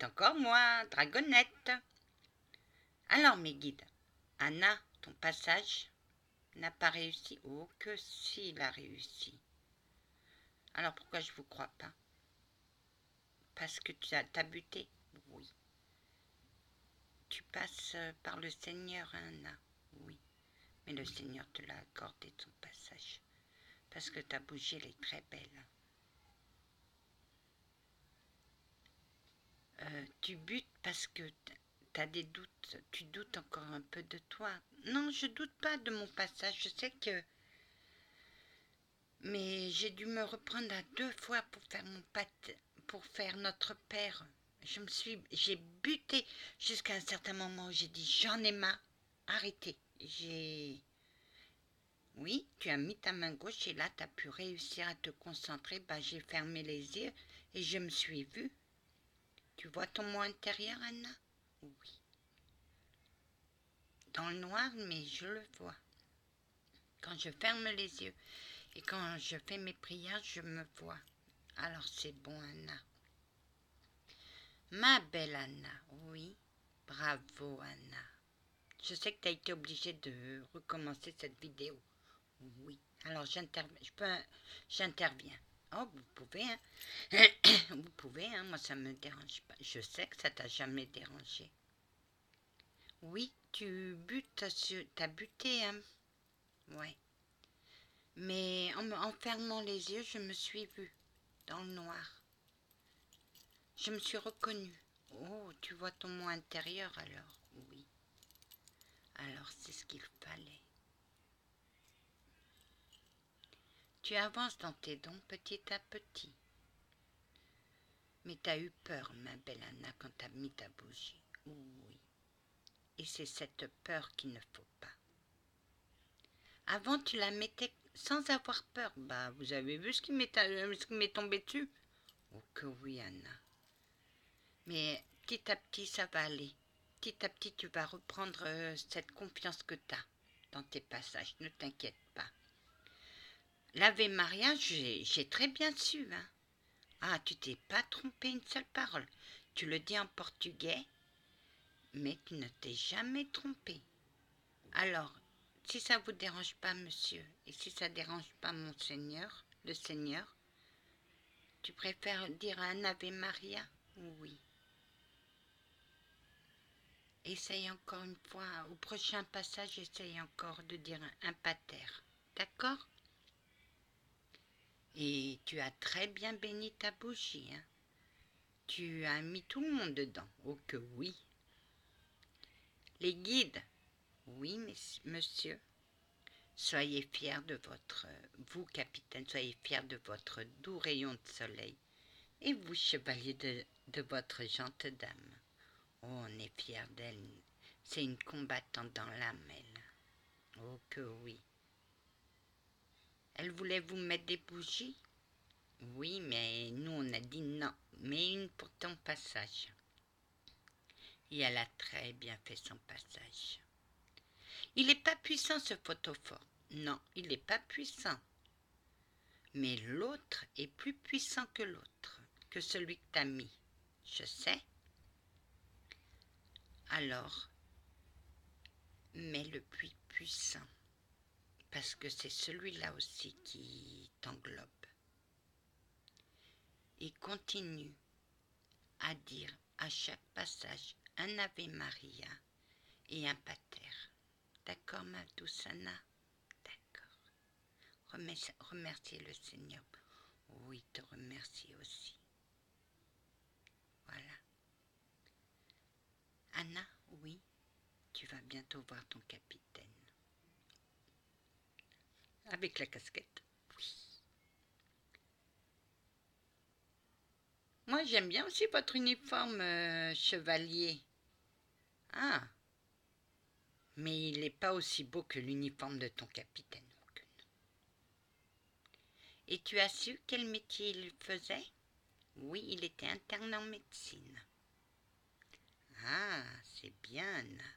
C'est encore moi, Dragonette. Alors, mes guides, Anna, ton passage n'a pas réussi. Oh, que s'il a réussi. Alors, pourquoi je vous crois pas? Parce que t'as buté. Oui. Tu passes par le Seigneur, Anna. Oui. Mais le Seigneur te l'a accordé ton passage. Parce que ta bougie, elle est très belle. Tu butes parce que tu as des doutes. Tu doutes encore un peu de toi. Non, je doute pas de mon passage. Je sais que... Mais j'ai dû me reprendre à 2 fois pour faire pour faire notre père. J'ai buté jusqu'à un certain moment où j'ai dit j'en ai marre. Arrêtez. Oui, tu as mis ta main gauche et là tu as pu réussir à te concentrer. Bah, j'ai fermé les yeux et je me suis vue. Tu vois ton moi intérieur, Anna? Oui. Dans le noir, mais je le vois. Quand je ferme les yeux et quand je fais mes prières, je me vois. Alors c'est bon, Anna. Ma belle Anna, oui. Bravo, Anna. Je sais que tu as été obligée de recommencer cette vidéo. Oui. Alors j'interviens. Oh, vous pouvez, hein. Vous pouvez, hein. Moi, ça me dérange pas. Je sais que ça t'a jamais dérangé. Oui, t'as buté, hein. Ouais. Mais en fermant les yeux, je me suis vue dans le noir. Je me suis reconnue. Oh, tu vois ton moi intérieur alors? Oui. Alors c'est ce qu'il fallait. Tu avances dans tes dons petit à petit. Mais t'as eu peur, ma belle Anna, quand t'as mis ta bougie. Oui. Et c'est cette peur qu'il ne faut pas. Avant, tu la mettais sans avoir peur. Bah, vous avez vu ce qui m'est tombé dessus? Oh que oui, Anna. Mais petit à petit, ça va aller. Petit à petit, tu vas reprendre cette confiance que tu as dans tes passages. Ne t'inquiète pas. L'Ave Maria, j'ai très bien su. Hein. Ah, tu t'es pas trompé une seule parole. Tu le dis en portugais, mais tu ne t'es jamais trompé. Alors, si ça vous dérange pas, monsieur, et si ça dérange pas mon Seigneur, le Seigneur, tu préfères dire un Ave Maria? Oui. Essaye encore une fois, au prochain passage, essaye encore de dire un pater. D'accord? Et tu as très bien béni ta bougie. Hein? Tu as mis tout le monde dedans. Oh que oui. Les guides. Oui, monsieur. Soyez fiers de vous, capitaine, soyez fiers de votre doux rayon de soleil. Et vous, chevalier de votre gente dame. Oh, on est fiers d'elle. C'est une combattante dans l'âme, elle. Oh que oui. Elle voulait vous mettre des bougies? Oui, mais nous on a dit non. Mais une pour ton passage. Et elle a très bien fait son passage. Il n'est pas puissant ce photophore. Non, il n'est pas puissant. Mais l'autre est plus puissant que l'autre, que celui que t'as mis. Je sais. Alors, mets le plus puissant. Parce que c'est celui-là aussi qui t'englobe. Et continue à dire à chaque passage un Ave Maria et un pater. D'accord, ma douce Anna? D'accord. Remerciez le Seigneur. Oui, te remercie aussi. Voilà. Anna, oui, tu vas bientôt voir ton capitaine. Avec la casquette. Oui. Moi, j'aime bien aussi votre uniforme, chevalier. Ah, mais il n'est pas aussi beau que l'uniforme de ton capitaine. Et tu as su quel métier il faisait? Oui, il était interne en médecine. Ah, c'est bien, Anna.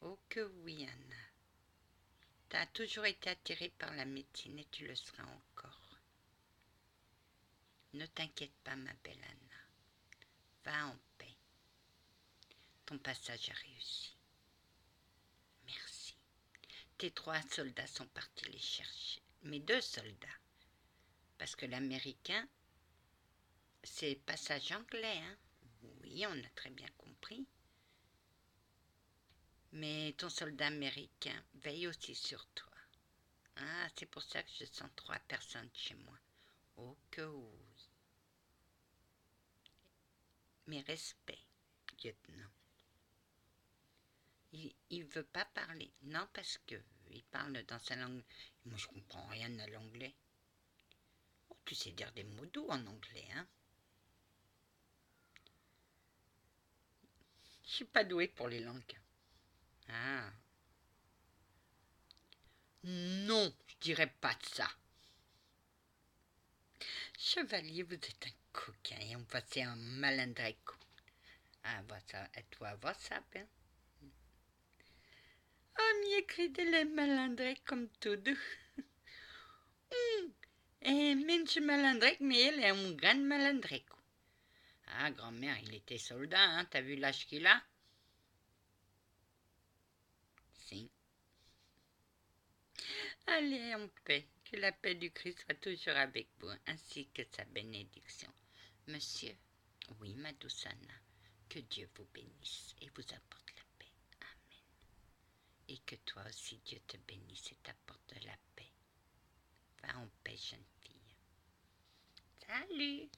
Oh que oui, Anna. Tu as toujours été attirée par la médecine et tu le seras encore. Ne t'inquiète pas, ma belle Anna. Va en paix. Ton passage a réussi. Merci. Tes 3 soldats sont partis les chercher. Mes 2 soldats. Parce que l'américain, c'est passage anglais, hein. Oui, on a très bien compris. Mais ton soldat américain veille aussi sur toi. Ah, c'est pour ça que je sens 3 personnes chez moi. Oh que oui. Mes respects, lieutenant. Il veut pas parler. Non, parce que il parle dans sa langue. Moi, je comprends rien à l'anglais. Oh, tu sais dire des mots doux en anglais, hein. Je suis pas douée pour les langues. Ah. Non, je dirais pas de ça. Chevalier, vous êtes un coquin et on passait un malindré coup. Ah, ça, et toi, va ça, bien. Oh, m'y écrit de les malindré comme tout doux. Mince malindré, mais elle est un grand malindré. Ah, grand-mère, il était soldat, hein, t'as vu l'âge qu'il a? Si. Allez en paix, que la paix du Christ soit toujours avec vous, ainsi que sa bénédiction. Monsieur, oui, ma douce Anna, que Dieu vous bénisse et vous apporte la paix. Amen. Et que toi aussi Dieu te bénisse et t'apporte la paix. Va en paix, jeune fille. Salut!